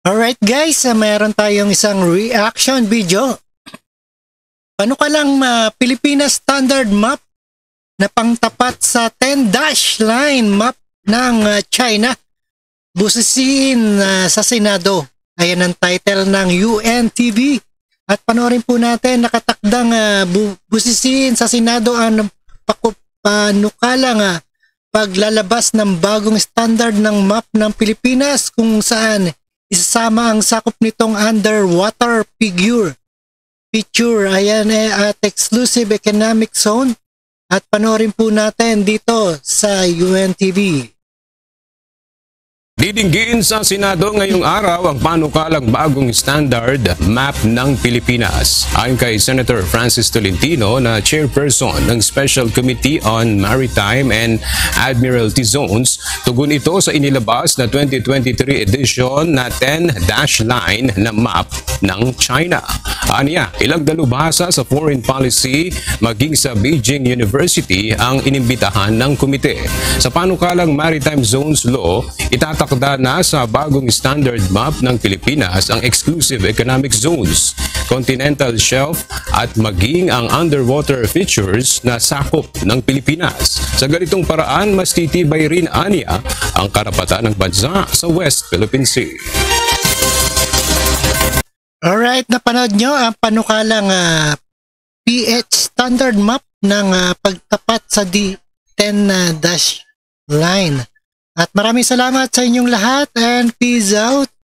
Alright guys, meron tayong isang reaction video. Paano ka lang Pilipinas standard map na pangtapat sa 10 dash line map ng China? Busisiin sa Senado. Ayan ang title ng UNTV. At panoorin po natin nakatakdang busisiin sa Senado ang panukalang paglalabas ng bagong standard ng map ng Pilipinas kung saan isasama ang sakop nitong underwater feature. Ayan at exclusive economic zone. At panoorin po natin dito sa UNTV. Didinggin sa Senado ngayong araw ang panukalang bagong standard map ng Pilipinas. Ayon kay Senator Francis Tolentino na chairperson ng Special Committee on Maritime and Admiralty Zones, tugon ito sa inilabas na 2023 edition na 10 dash line na map ng China. Aniya, ilang dalubhasa sa foreign policy maging sa Beijing University ang inimbitahan ng komite. Sa panukalang Maritime Zones Law, itatakda na sa bagong standard map ng Pilipinas ang exclusive economic zones, continental shelf at maging ang underwater features na sakop ng Pilipinas. Sa ganitong paraan, mas titibay rin aniya ang karapatan ng bansa sa West Philippine Sea. Alright, napanood nyo ang panukalang PH standard map ng pagtapat sa 10 dash line. At maraming salamat sa inyong lahat and peace out.